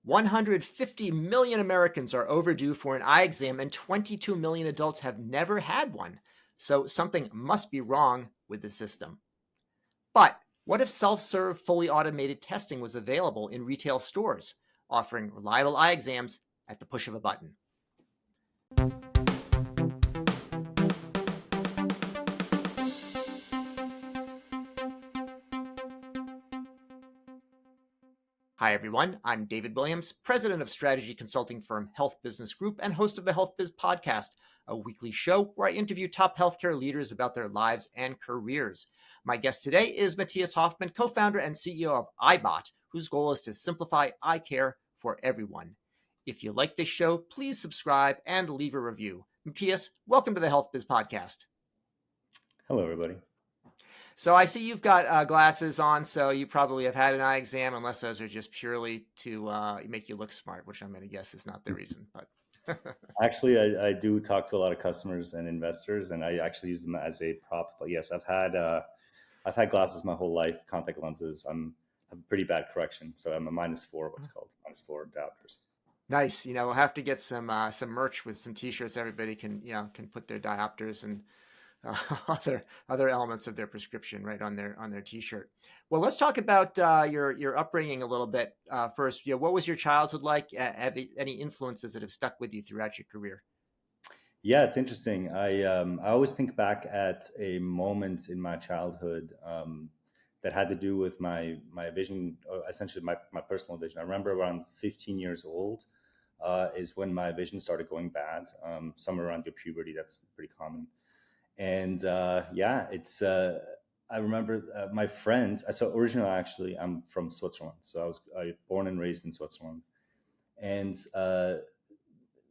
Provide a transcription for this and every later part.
150 million Americans are overdue for an eye exam, and 22 million adults have never had one. So something must be wrong with the system. But what if self-serve, fully automated testing was available in retail stores, offering reliable eye exams at the push of a button? Hi, everyone. I'm David Williams, president of strategy consulting firm Health Business Group and host of the HealthBiz podcast, a weekly show where I interview top healthcare leaders about their lives and careers. My guest today is Matthias Hoffman, co-founder and CEO of Eyebot, whose goal is to simplify eye care for everyone. If you like this show, please subscribe and leave a review. Matthias, welcome to the HealthBiz podcast. Hello, everybody. So I see you've got glasses on, so you probably have had an eye exam, unless those are just purely to make you look smart, which I'm going to guess is not the reason. But Actually, I do talk to a lot of customers and investors, and I actually use them as a prop. But yes, I've had glasses my whole life, contact lenses. I have a pretty bad correction, so I'm a -4, what's called -4 diopters. nice. We'll have to get some merch with some T-shirts. Everybody can put their diopters and other elements of their prescription right on their T-shirt. Well, let's talk about your upbringing a little bit first. What was your childhood like? Have any influences that have stuck with you throughout your career? Yeah, it's interesting. I always think back at a moment in my childhood that had to do with my vision, or essentially my personal vision. I remember around 15 years old is when my vision started going bad. Somewhere around your puberty, that's pretty common. And it's. I remember my friends. So originally, actually, I'm from Switzerland. So I was born and raised in Switzerland, and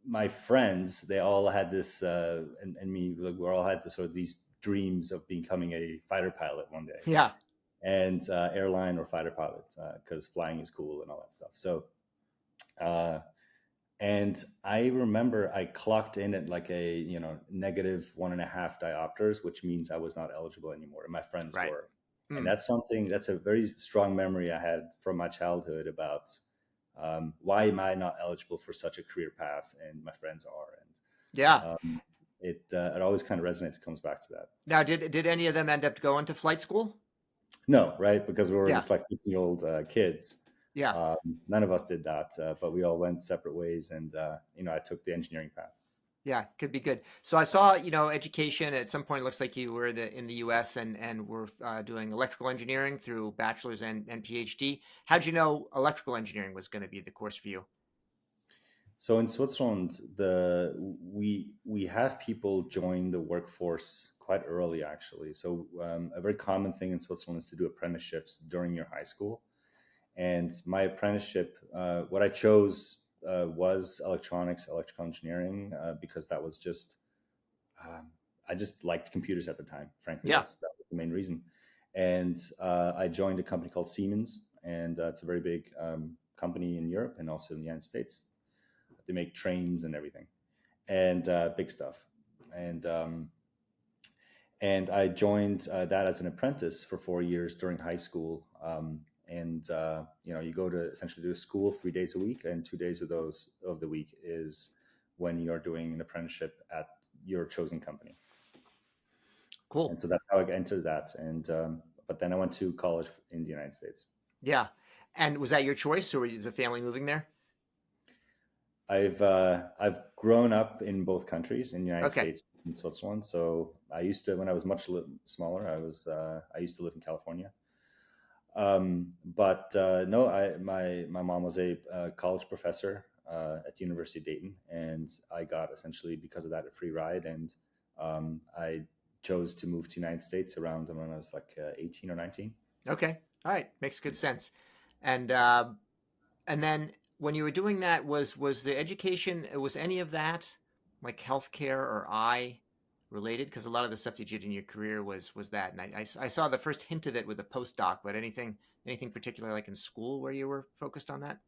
my friends, they all had this, and me, like, we all had this sort of these dreams of becoming a fighter pilot one day, Yeah. and airline or fighter pilot, because flying is cool and all that stuff. So. And I remember I clocked in at like a, -1.5 diopters, which means I was not eligible anymore. And my friends Right. were. And that's a very strong memory I had from my childhood about why am I not eligible for such a career path? And my friends are. And Yeah. it always kind of resonates. It comes back to that. Now, did any of them end up going to flight school? No, right? Because we were Yeah. just like 50-year-old kids. Yeah. None of us did that, but we all went separate ways. And, I took the engineering path. Yeah, could be good. So I saw, education at some point. It looks like you were in the U.S. and were doing electrical engineering through bachelor's and PhD. How'd you know electrical engineering was going to be the course for you? So in Switzerland, we have people join the workforce quite early, actually. So a very common thing in Switzerland is to do apprenticeships during your high school. And my apprenticeship, what I chose was electronics, electrical engineering, because that was just I just liked computers at the time. Frankly, Yeah. that was the main reason. And I joined a company called Siemens, and it's a very big company in Europe and also in the United States. They make trains and everything, and big stuff. And I joined that as an apprentice for 4 years during high school. You go to essentially do school 3 days a week, and 2 days of the week is when you're doing an apprenticeship at your chosen company. Cool. And so that's how I entered that. And but then I went to college in the United States. Yeah. And was that your choice, or was the family moving there? I've grown up in both countries, in the United Okay. States and Switzerland. So I used to, when I was much smaller, I used to live in California. But no, my mom was a college professor at the University of Dayton, and I got essentially because of that a free ride, and I chose to move to the United States around when I was like 18 or 19. Okay. All right. Makes good sense. And then when you were doing that, was the education, was any of that like healthcare or eye related? Because a lot of the stuff you did in your career was that. And I saw the first hint of it with a postdoc, but anything particular like in school where you were focused on that?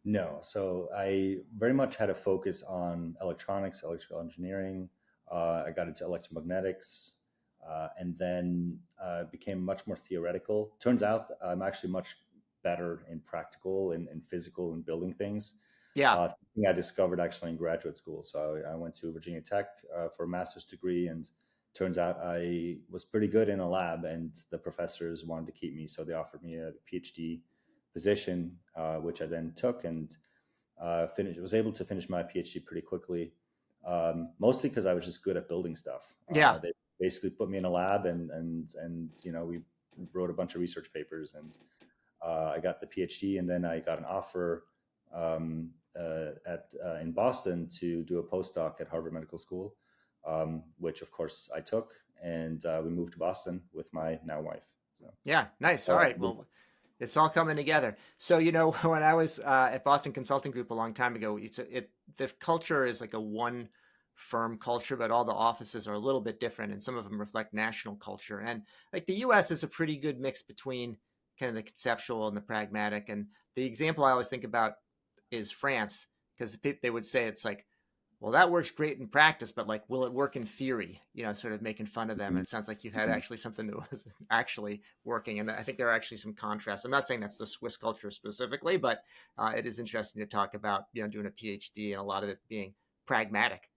No, so I very much had a focus on electronics, electrical engineering. I got into electromagnetics, and then became much more theoretical. Turns out I'm actually much better in practical and physical and building things. Yeah. Something I discovered actually in graduate school. So I went to Virginia Tech for a master's degree, and turns out I was pretty good in a lab, and the professors wanted to keep me, so they offered me a PhD position, which I then took, and was able to finish my PhD pretty quickly, mostly because I was just good at building stuff. Yeah. They basically put me in a lab, and we wrote a bunch of research papers, and I got the PhD, and then I got an offer in Boston to do a postdoc at Harvard Medical School, which of course I took, and we moved to Boston with my now wife. So, Yeah. Nice. All right. Well, it's all coming together. So, when I was at Boston Consulting Group a long time ago, the culture is like a one firm culture, but all the offices are a little bit different, and some of them reflect national culture. And like the U.S. is a pretty good mix between kind of the conceptual and the pragmatic. And the example I always think about is France, because they would say it's like, well, that works great in practice, but like, will it work in theory? Sort of making fun of them. And it sounds like you had actually something that was actually working. And I think there are actually some contrasts. I'm not saying that's the Swiss culture specifically, but it is interesting to talk about, doing a PhD and a lot of it being pragmatic.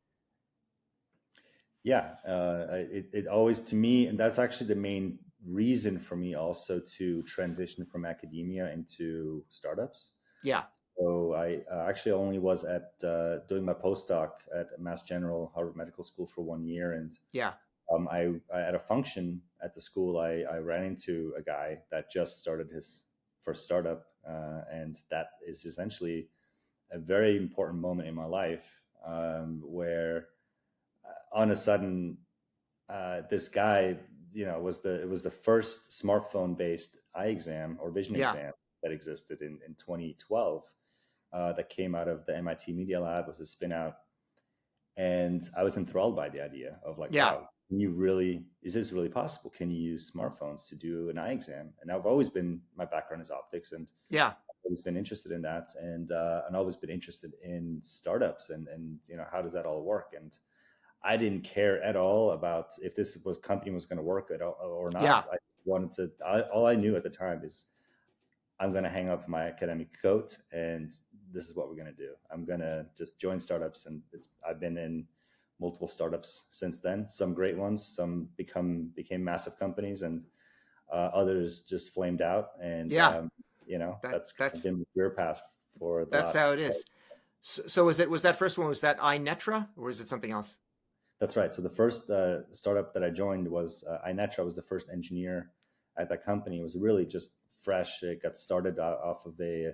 Yeah, it always, to me, and that's actually the main reason for me also to transition from academia into startups. Yeah. So I actually only was at doing my postdoc at Mass General Harvard Medical School for 1 year, and Yeah. I at a function at the school, I ran into a guy that just started his first startup, and that is essentially a very important moment in my life, where on a sudden, this guy, it was the first smartphone based eye exam or vision Yeah. exam that existed in 2012, that came out of the MIT Media Lab. It was a spin out, and I was enthralled by the idea of like, Yeah. wow, is this really possible? Can you use smartphones to do an eye exam? And my background is optics, and Yeah. I've always been interested in that, and I've always been interested in startups, and how does that all work? And I didn't care at all about if company was going to work at all or Yeah. not. I just wanted to. All I knew at the time is I'm going to hang up my academic coat, and this is what we're going to do. I'm going to just join startups, and I've been in multiple startups since then. Some great ones, some became massive companies, and others just flamed out. And Yeah. that's kind of That's been the career path for the that's last. how it is. So was that first one, was that iNetra, or is it something else? That's right. So the first startup that I joined was iNetra. I was the first engineer at that company. It was really just fresh. It got started off of a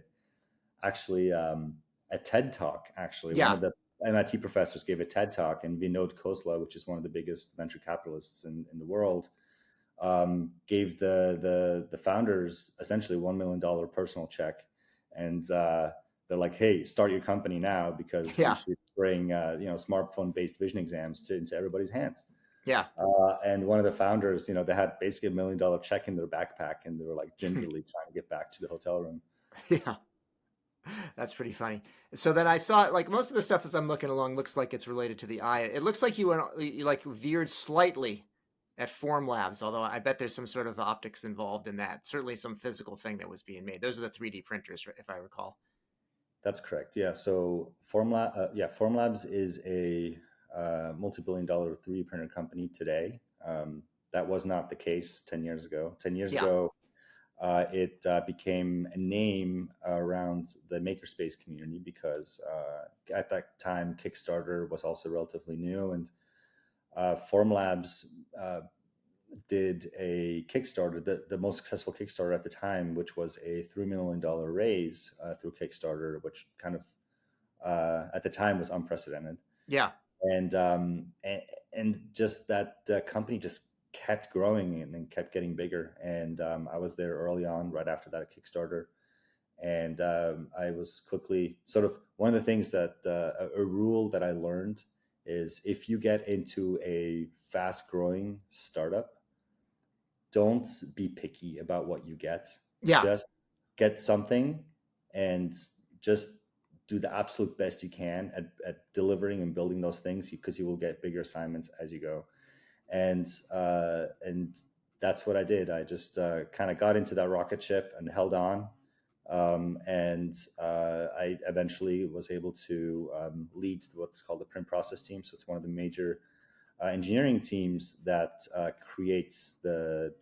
TED talk. Actually, one Yeah. of the MIT professors gave a TED talk, and Vinod Khosla, which is one of the biggest venture capitalists in the world, gave the founders essentially $1 million personal check, and they're like, "Hey, start your company now because we Yeah. should bring smartphone based vision exams into everybody's hands." Yeah. And one of the founders, they had basically $1 million check in their backpack, and they were like gingerly trying to get back to the hotel room. Yeah. That's pretty funny. So then I saw, like, most of the stuff as I'm looking along looks like it's related to the eye. It looks like you like veered slightly at Form Labs, although I bet there's some sort of optics involved in that. Certainly some physical thing that was being made. Those are the 3D printers, if I recall. That's correct. Yeah. So Formlabs is a multi-billion-dollar 3D printer company today. That was not the case 10 years ago. 10 years Yeah. ago, it became a name around the makerspace community because at that time, Kickstarter was also relatively new, and Formlabs did a Kickstarter, the most successful Kickstarter at the time, which was a $3 million raise through Kickstarter, which kind of at the time was unprecedented. Yeah. And just that the company just kept growing and kept getting bigger. And I was there early on, right after that Kickstarter. And I was quickly sort of one of the things that a rule that I learned is if you get into a fast growing startup, don't be picky about what you get. Yeah. Just get something and just do the absolute best you can at delivering and building those things, because you will get bigger assignments as you go. And that's what I did. I just kind of got into that rocket ship and held on And I eventually was able to lead what's called the print process team. So it's one of the major engineering teams that creates the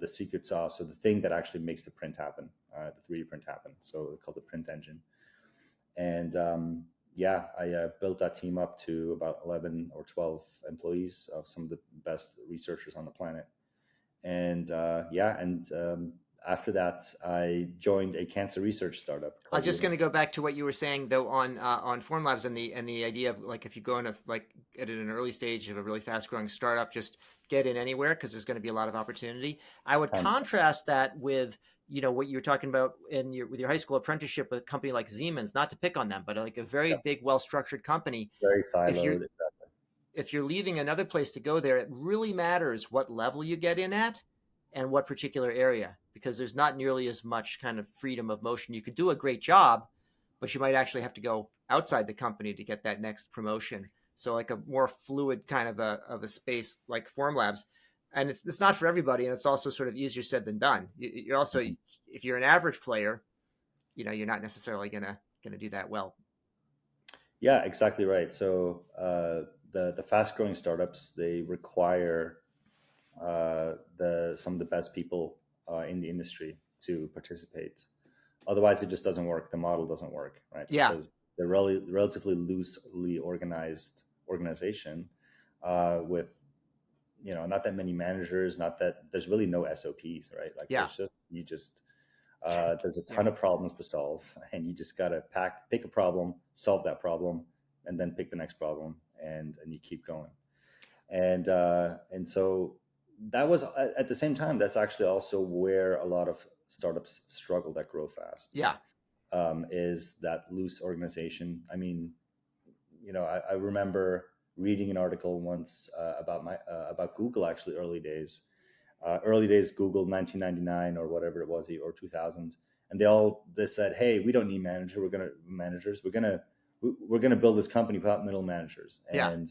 secret sauce, or the thing that actually makes the print happen, the 3D print happen. So it's called the print engine. And yeah, I built that team up to about 11 or 12 employees of some of the best researchers on the planet. And yeah, and after that, I joined a cancer research startup I was called just going to Lumicell. go back to what you were saying though on Formlabs and the idea of like if you go in a, like at an early stage of a really fast growing startup, just get in anywhere because there's going to be a lot of opportunity. I would contrast that with what you were talking about with your high school apprenticeship with a company like Siemens, not to pick on them, but like a very Yeah, big, well structured company. very If you're siloed. if you're leaving another place to go there, it really matters what level you get in at and what particular area, because there's not nearly as much kind of freedom of motion. You could do a great job, but you might actually have to go outside the company to get that next promotion. So like a more fluid kind of a space like Formlabs. And it's not for everybody, and it's also sort of easier said than done. You're also, Mhm. if you're an average player, you're not necessarily gonna do that well. Yeah, exactly right. So the fast growing startups, they require the some of the best people in the industry to participate. Otherwise, it just doesn't work. The model doesn't work, right? Yeah, Because they're relatively loosely organized organization with not that many managers, not that there's really no SOPs, right? Like yeah, there's a yeah, ton of problems to solve, and you just gotta pick a problem, solve that problem, and then pick the next problem, and you keep going. And so that was at the same time. That's actually also where a lot of startups struggle that grow fast. yeah, Is that loose organization? I mean, I remember reading an article once about Google, actually early days Google, 1999 or whatever it was, or 2000, and they said, hey, we don't need managers, we're gonna build this company without middle managers. yeah, And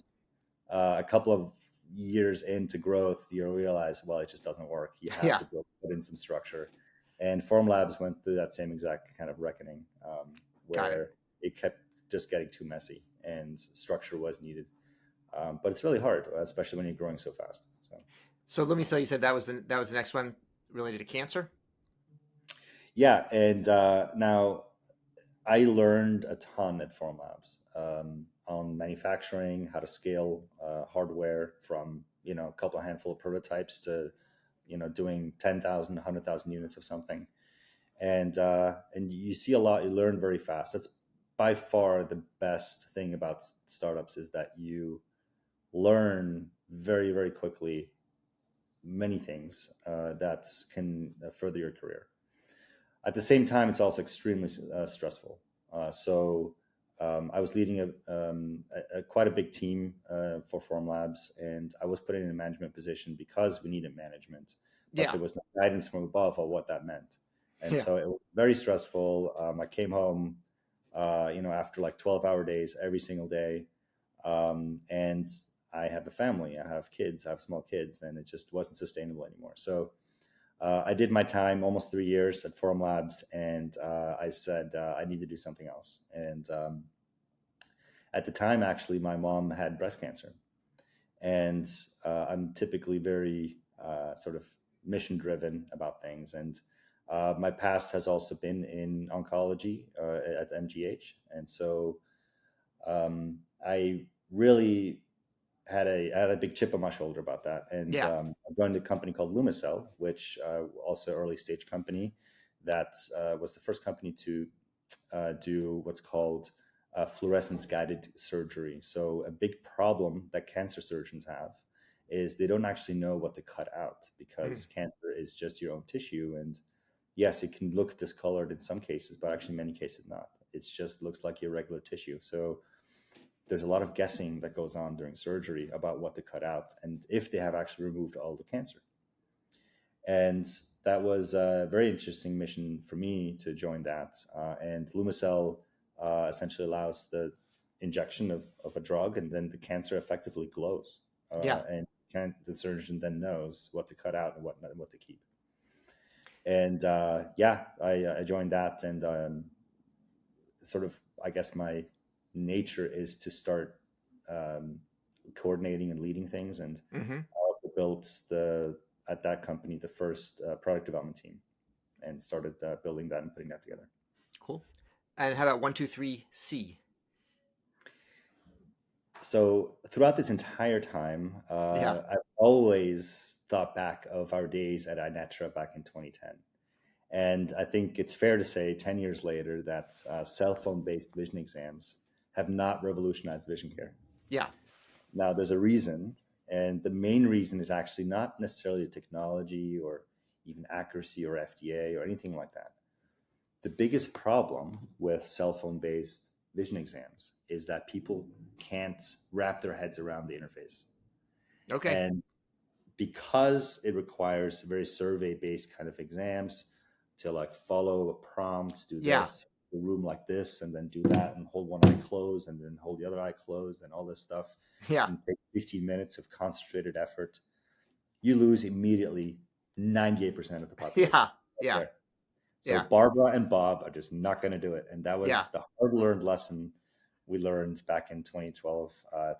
a couple of years into growth, you realize, well, it just doesn't work. You have yeah. to put in some structure. And Formlabs went through that same exact kind of reckoning, Got it. where it kept just getting too messy, and structure was needed. But it's really hard, especially when you're growing so fast. So So let me say, you said that was the next one related to cancer. yeah, and now I learned a ton at Formlabs on manufacturing, how to scale hardware from a couple of handful of prototypes to doing 10,000, 100,000 units of something. And you see a lot. You learn very fast. That's by far the best thing about startups, is that you learn very, very quickly many things that can further your career. At the same time, it's also extremely stressful. So I was leading quite a big team for Formlabs, and I was put in a management position because we needed management, but Yeah, there was no guidance from above on what that meant. And yeah, so it was very stressful. I came home, after like 12-hour days every single day. And I have a family, I have kids, I have small kids, and it just wasn't sustainable anymore. So I did my time, almost 3 years at Formlabs, and I said I need to do something else. And at the time, actually, my mom had breast cancer, and I'm typically very sort of mission driven about things. And my past has also been in oncology at MGH, and so I really had a big chip on my shoulder about that. And yeah, I joined a company called Lumicell, which also early stage company that was the first company to do what's called fluorescence-guided surgery. So a big problem that cancer surgeons have is they don't actually know what to cut out, mm, because cancer is just your own tissue. And yes, it can look discolored in some cases, but actually in many cases not. It just looks like your regular tissue. So there's a lot of guessing that goes on during surgery about what to cut out and if they have actually removed all the cancer. And that was a very interesting mission for me to join that. And Lumicell essentially allows the injection of a drug, and then the cancer effectively glows. yeah. And the surgeon then knows what to cut out and what to keep. And I joined that, and sort of, I guess my nature is to start um, coordinating and leading things. And Mm-hmm. I also built at that company the first product development team, and started building that and putting that together. Cool. And how about 123C? So throughout this entire time, Yeah. I've always thought back of our days at iNetra back in 2010. And I think it's fair to say 10 years later that cell phone based vision exams have not revolutionized vision care. Yeah. Now, there's a reason, and the main reason is actually not necessarily technology or even accuracy or FDA or anything like that. The biggest problem with cell phone based vision exams is that people can't wrap their heads around the interface. Okay. And because it requires very survey based kind of exams to like follow a prompt, do Yeah. this, the room like this, and then do that, and hold one eye closed, and then hold the other eye closed, and all this stuff, Yeah. and take 15 minutes of concentrated effort, you lose immediately 98% of the population Yeah. right Yeah. there. So Yeah. Barbara and Bob are just not going to do it. And that Yeah. was the hard learned lesson we learned back in 2012,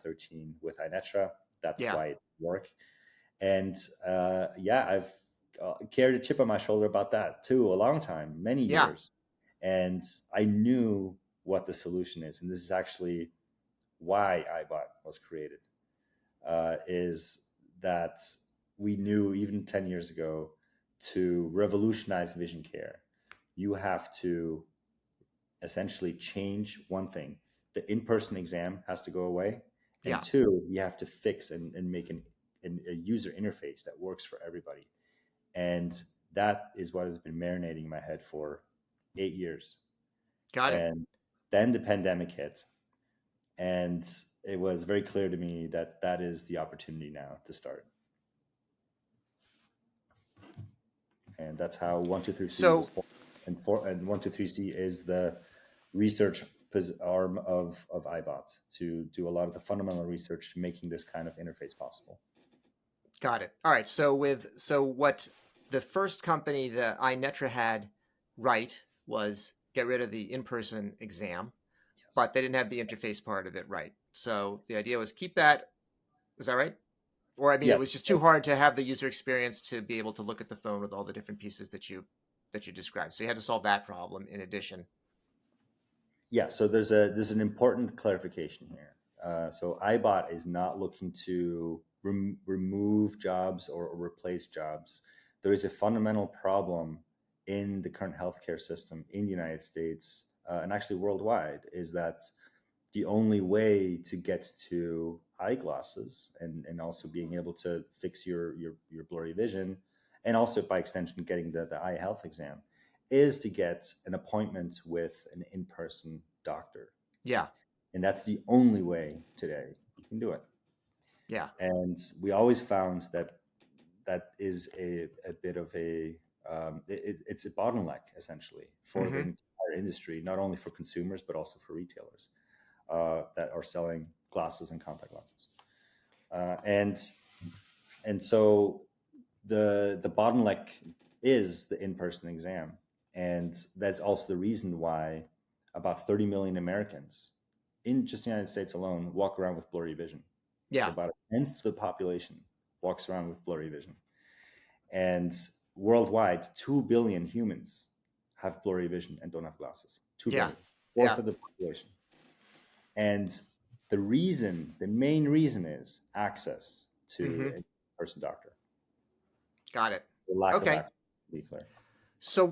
13 with iNetra. That's Yeah. why it worked. And I've carried a chip on my shoulder about that too, a long time, many Yeah. years. And I knew what the solution is. And this is actually why Eyebot was created, is that we knew even 10 years ago, to revolutionize vision care, you have to essentially change one thing. The in-person exam has to go away. And Yeah. two, you have to fix and make a user interface that works for everybody. And that is what has been marinating in my head for 8 years. Got it. And then the pandemic hit, and it was very clear to me that that is the opportunity now to start. And that's how 123C was So, born. And 123C is the research arm of iBot to do a lot of the fundamental research to making this kind of interface possible. got it. All right. So what the first company that iNetra had right was get rid of the in-person exam, Yes. but they didn't have the interface part of it right. So the idea was keep that. Was that right? Or I mean, it Yes. was just too hard to have the user experience to be able to look at the phone with all the different pieces that you described. So you had to solve that problem in addition. Yeah. So there's an important clarification here. So iBot is not looking to remove jobs or replace jobs. There is a fundamental problem in the current healthcare system in the United States, and actually worldwide, is that the only way to get to eyeglasses, and also being able to fix your blurry vision, and also by extension getting the eye health exam, is to get an appointment with an in-person doctor. Yeah. And that's the only way today you can do it. Yeah. And we always found that that is a bit of it's a bottleneck essentially for the Mm-hmm. entire industry, not only for consumers but also for retailers that are selling glasses and contact lenses. And so the bottleneck is the in-person exam, and that's also the reason why about 30 million Americans in just the United States alone walk around with blurry vision. So Yeah. about a tenth of the population walks around with blurry vision, and worldwide 2 billion humans have blurry vision and don't have glasses. 2 Yeah. billion, Yeah. fourth of the population. And the main reason is access to Mm-hmm. a person doctor, Got it. the lack of Okay. access, to be clear. So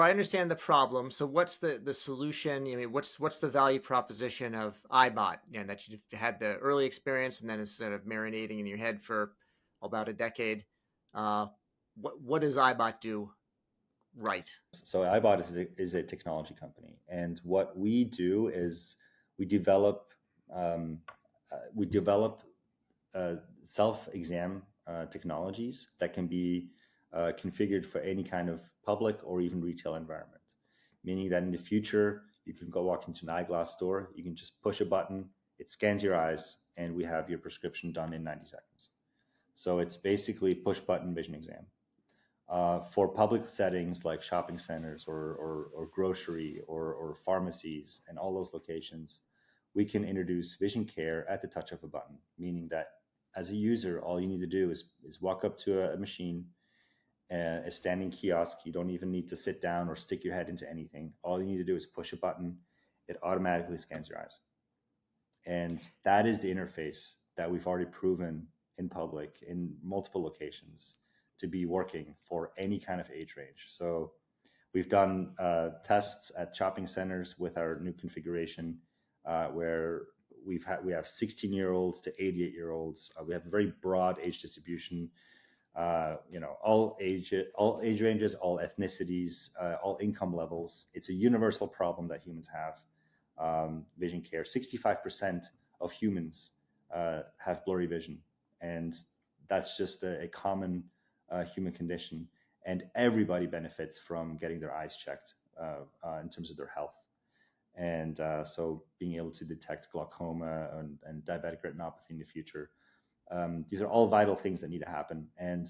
I understand the problem. So what's the solution? I mean, what's the value proposition of iBot? That you had the early experience, and then instead of marinating in your head for about a decade, uh, what does iBot do right? So iBot is a technology company, and what we do is we develop um, we develop self exam technologies that can be configured for any kind of public or even retail environment. Meaning that in the future, you can go walk into an eyeglass store, you can just push a button, it scans your eyes, and we have your prescription done in 90 seconds. So it's basically push button vision exam. For public settings like shopping centers or grocery or pharmacies and all those locations, we can introduce vision care at the touch of a button, meaning that as a user, all you need to do is walk up to a machine, a standing kiosk. You don't even need to sit down or stick your head into anything. All you need to do is push a button. It automatically scans your eyes. And that is the interface that we've already proven in public in multiple locations to be working for any kind of age range. So we've done tests at shopping centers with our new configuration where we have 16-year-olds to 88-year-olds. We have a very broad age distribution. All age ranges, all ethnicities, all income levels. It's a universal problem that humans have. Vision care. 65% of humans have blurry vision, and that's just a common human condition. And everybody benefits from getting their eyes checked in terms of their health. And so being able to detect glaucoma and diabetic retinopathy in the future, these are all vital things that need to happen. And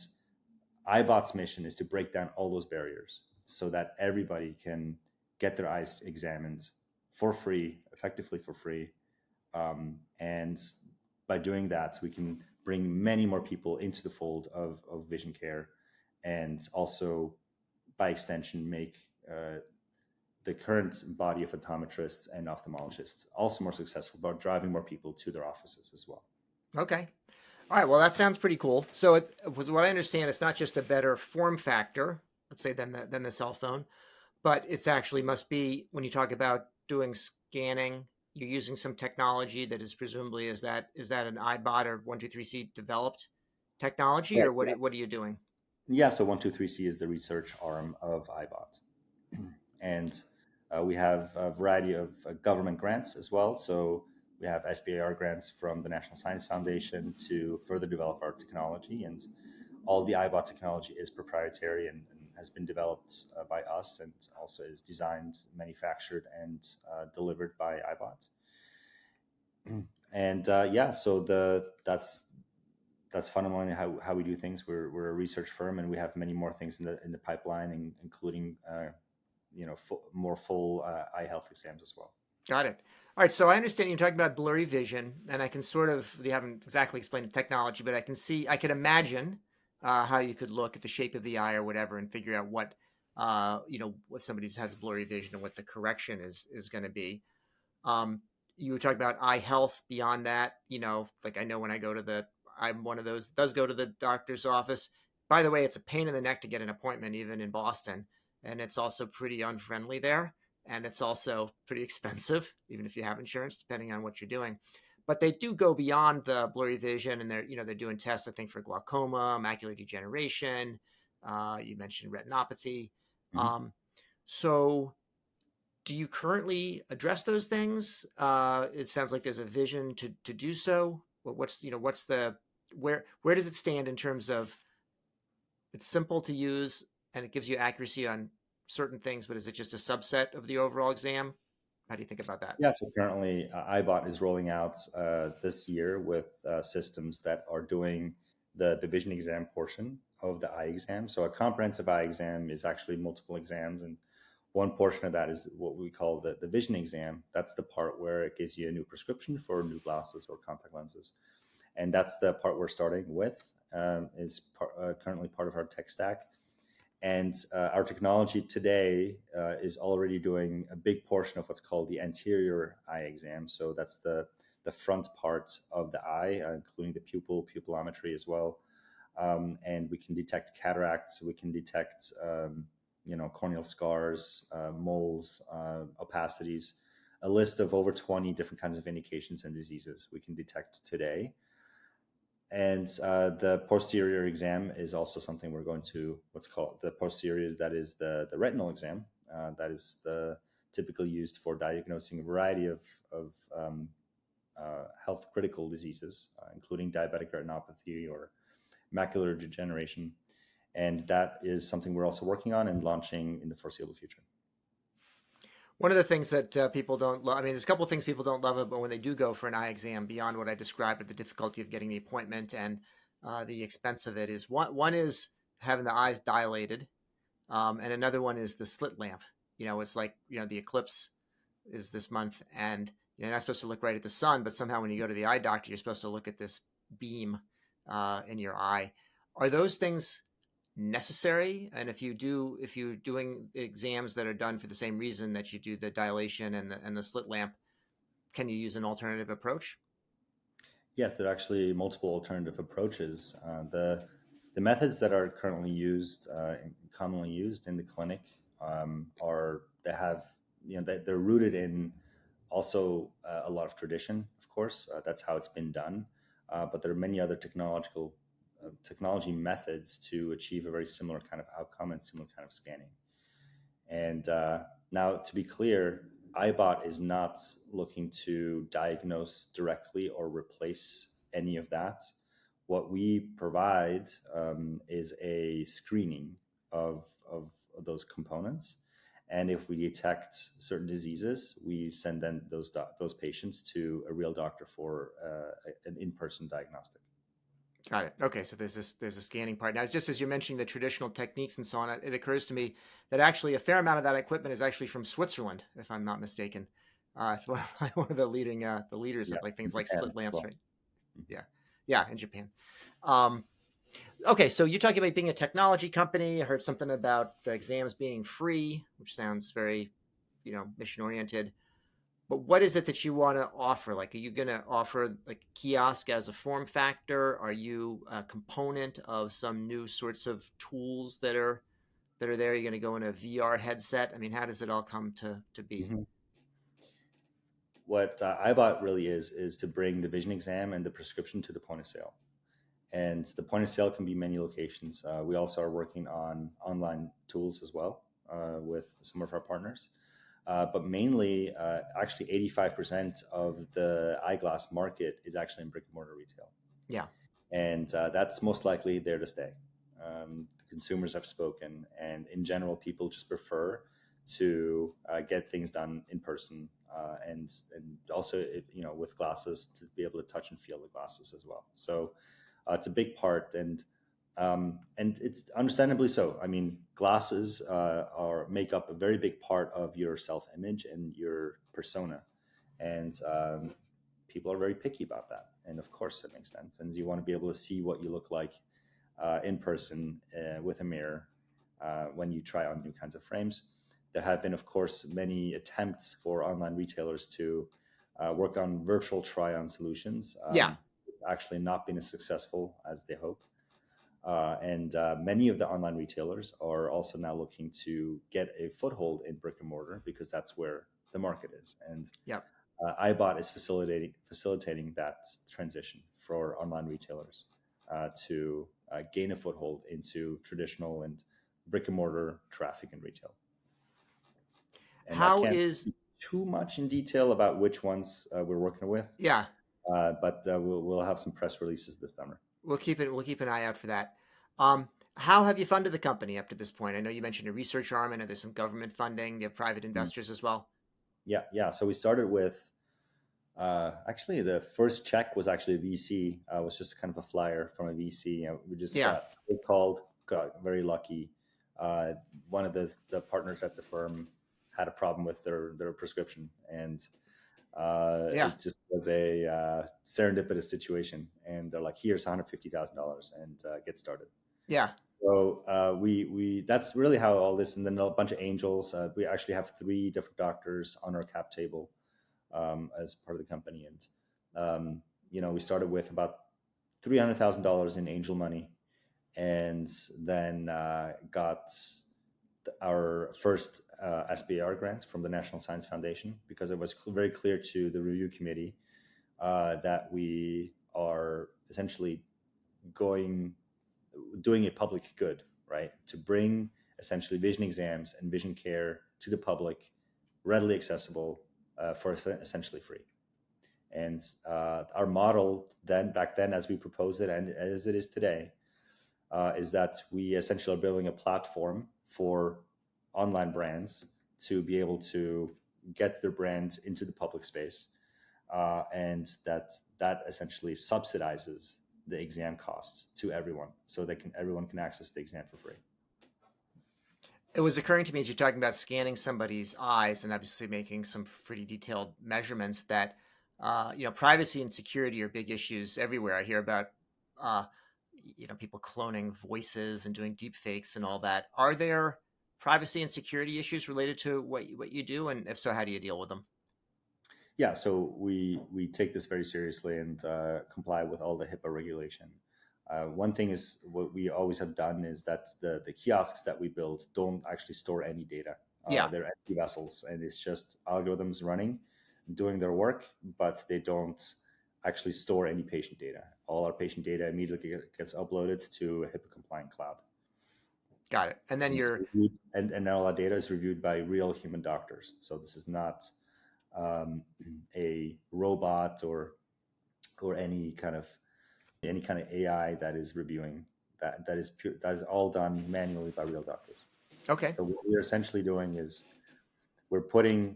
Eyebot's mission is to break down all those barriers so that everybody can get their eyes examined for free, effectively for free. And by doing that, we can bring many more people into the fold of vision care, and also, by extension, make the current body of optometrists and ophthalmologists also more successful by driving more people to their offices as well. Okay. All right. Well, that sounds pretty cool. So, with what I understand, it's not just a better form factor, let's say, than the cell phone, but it's actually must be, when you talk about doing scanning, you're using some technology that is presumably, is that an Eyebot or 123C developed technology, Right. or what are you doing? Yeah. So 123C is the research arm of Eyebot, and we have a variety of government grants as well. So we have SBIR grants from the National Science Foundation to further develop our technology, and all the Eyebot technology is proprietary and has been developed by us, and also is designed, manufactured, and delivered by Eyebot. And so that's fundamentally how we do things. We're a research firm, and we have many more things in the pipeline, including more full eye health exams as well. Got it. All right. So I understand you're talking about blurry vision, and I can you haven't exactly explained the technology, but I can imagine how you could look at the shape of the eye or whatever and figure out what, if somebody has blurry vision and what the correction is going to be. You were talking about eye health beyond that, like I know when I'm one of those that does go to the doctor's office. By the way, it's a pain in the neck to get an appointment, even in Boston. And it's also pretty unfriendly there. And it's also pretty expensive, even if you have insurance, depending on what you're doing. But they do go beyond the blurry vision, and they're doing tests, I think, for glaucoma, macular degeneration. You mentioned retinopathy. Mm-hmm. So do you currently address those things? It sounds like there's a vision to do so. What's the where does it stand in terms of, it's simple to use and it gives you accuracy on certain things, but is it just a subset of the overall exam? How do you think about that? Yeah, so currently Eyebot is rolling out this year with systems that are doing the vision exam portion of the eye exam. So a comprehensive eye exam is actually multiple exams, and one portion of that is what we call the vision exam. That's the part where it gives you a new prescription for new glasses or contact lenses. And that's the part we're starting with, currently part of our tech stack. And our technology today is already doing a big portion of what's called the anterior eye exam. So that's the front part of the eye, including the pupillometry as well. And we can detect cataracts. We can detect, corneal scars, moles, opacities, a list of over 20 different kinds of indications and diseases we can detect today. And the posterior exam is also something we're going to, what's called the posterior, that is the retinal exam. That is the typically used for diagnosing a variety of health critical diseases, including diabetic retinopathy or macular degeneration. And that is something we're also working on and launching in the foreseeable future. One of the things that people don't love, there's a couple of things people don't love about when they do go for an eye exam, beyond what I described, with the difficulty of getting the appointment and the expense of it, is one is having the eyes dilated, and another one is the slit lamp. It's like the eclipse is this month, and you're not supposed to look right at the sun, but somehow when you go to the eye doctor, you're supposed to look at this beam in your eye. Are those things necessary? And if you're doing exams that are done for the same reason that you do the dilation and the slit lamp, can you use an alternative approach? Yes, there are actually multiple alternative approaches. The methods that are currently used, commonly used in the clinic, are they have they're rooted in also a lot of tradition. Of course, that's how it's been done. But there are many other technology methods to achieve a very similar kind of outcome and similar kind of scanning. And now, to be clear, Eyebot is not looking to diagnose directly or replace any of that. What we provide is a screening of those components. And if we detect certain diseases, we send then those patients to a real doctor for an in-person diagnostic. Got it. Okay, so there's a scanning part. Now, just as you're mentioning the traditional techniques and so on, it occurs to me that actually a fair amount of that equipment is actually from Switzerland, if I'm not mistaken. It's one of the leaders Yeah, of like things like Japan slit as lamps, well. right? Yeah, yeah, in Japan. Um, okay, so you're talking about being a technology company. I heard something about the exams being free, which sounds very, mission oriented. But what is it that you want to offer? Like, are you going to offer like kiosk as a form factor? Are you a component of some new sorts of tools that are there? You're going to go in a VR headset. I mean, how does it all come to be? Mhm. What Eyebot really is to bring the vision exam and the prescription to the point of sale. And the point of sale can be many locations. We also are working on online tools as well with some of our partners. But mainly, actually, 85% of the eyeglass market is actually in brick and mortar retail. Yeah, And that's most likely there to stay. The consumers have spoken, and in general, people just prefer to get things done in person, and also with glasses to be able to touch and feel the glasses as well. So it's a big part, and it's understandably so. I mean, glasses are make up a very big part of your self image and your persona, and people are very picky about that. And of course, it makes sense. And you want to be able to see what you look like in person with a mirror when you try on new kinds of frames. There have been, of course, many attempts for online retailers to work on virtual try-on solutions. yeah, Actually, not been as successful as they hope. And many of the online retailers are also now looking to get a foothold in brick and mortar because that's where the market is. And yeah. Eyebot is facilitating that transition for online retailers to gain a foothold into traditional and brick and mortar traffic and retail. And I How can't is speak too much in detail about which ones we're working with, yeah? but we'll have some press releases this summer. We'll keep an eye out for that. Um, how have you funded the company up to this point? I know you mentioned a research arm. I know there's some government funding. You have private Mm. investors as well. Yeah. So we started with actually the first check was actually a VC. Was just kind of a flyer from a VC. We just Yeah, got very lucky. One of the partners at the firm had a problem with their prescription, and yeah, it just was a serendipitous situation. And they're like, "Here's $150,000 and get started." yeah, So we that's really how all this, and then a bunch of angels. We actually have 3 different doctors on our cap table as part of the company, and we started with about $300,000 in angel money, and then got our first SBR grant from the National Science Foundation because it was very clear to the review committee that we are essentially doing a public good, right? To bring essentially vision exams and vision care to the public, readily accessible for essentially free. And our model back then, as we proposed it and as it is today, is that we essentially are building a platform for online brands to be able to get their brand into the public space, and that essentially subsidizes the exam costs to everyone, so everyone can access the exam for free. It was occurring to me as you're talking about scanning somebody's eyes and obviously making some pretty detailed measurements that, privacy and security are big issues everywhere. I hear about, people cloning voices and doing deep fakes and all that. Are there privacy and security issues related to what you do? And if so, how do you deal with them? Yeah, so we take this very seriously and comply with all the HIPAA regulation. One thing is what we always have done is that the kiosks that we build don't actually store any data. They're empty vessels, and it's just algorithms running, doing their work, but they don't actually store any patient data. All our patient data immediately gets uploaded to a HIPAA compliant cloud. Got it. And then and all our data is reviewed by real human doctors. So this is not a robot or any kind of AI that is reviewing that. That is all done manually by real doctors. Okay. So what we're essentially doing is we're putting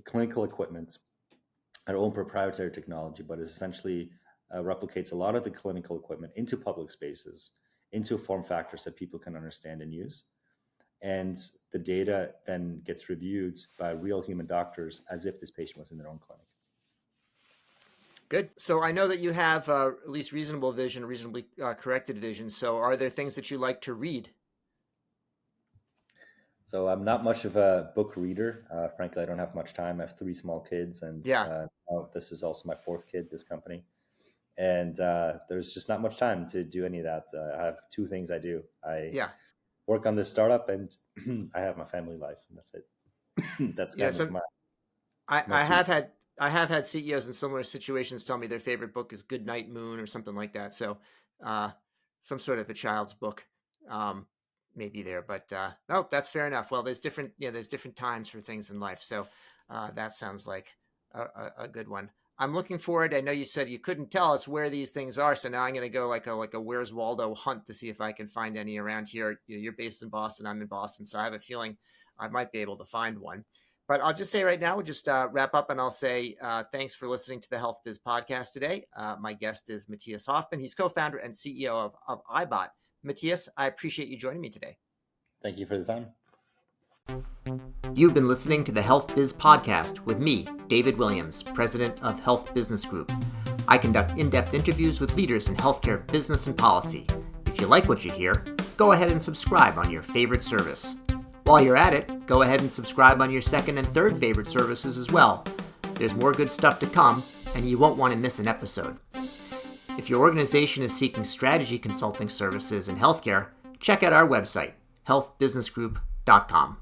clinical equipment, our own proprietary technology, but it essentially replicates a lot of the clinical equipment into public spaces, into form factors that people can understand and use. And the data then gets reviewed by real human doctors as if this patient was in their own clinic. Good. So I know that you have at least reasonable vision, reasonably corrected vision. So are there things that you like to read? So I'm not much of a book reader. Frankly, I don't have much time. I have 3 small kids, and this is also my 4th kid, this company. And there's just not much time to do any of that. I have 2 things I do. I work on this startup, and I have my family life, and that's it. That's kind of my. I have had CEOs in similar situations tell me their favorite book is Good Night Moon or something like that. So some sort of a child's book may be there, but no, that's fair enough. Well, there's different times for things in life. So that sounds like a good one. I'm looking forward. I know you said you couldn't tell us where these things are, so now I'm going to go like a Where's Waldo hunt to see if I can find any around here. You're based in Boston. I'm in Boston, so I have a feeling I might be able to find one. But I'll just say right now, we'll just wrap up, and I'll say thanks for listening to the HealthBiz podcast today. My guest is Matthias Hoffman. He's co-founder and CEO of Eyebot. Matthias, I appreciate you joining me today. Thank you for the time. You've been listening to the HealthBiz podcast with me, David Williams, president of Health Business Group. I conduct in-depth interviews with leaders in healthcare business and policy. If you like what you hear, go ahead and subscribe on your favorite service. While you're at it, go ahead and subscribe on your second and third favorite services as well. There's more good stuff to come, and you won't want to miss an episode. If your organization is seeking strategy consulting services in healthcare, check out our website, healthbusinessgroup.com.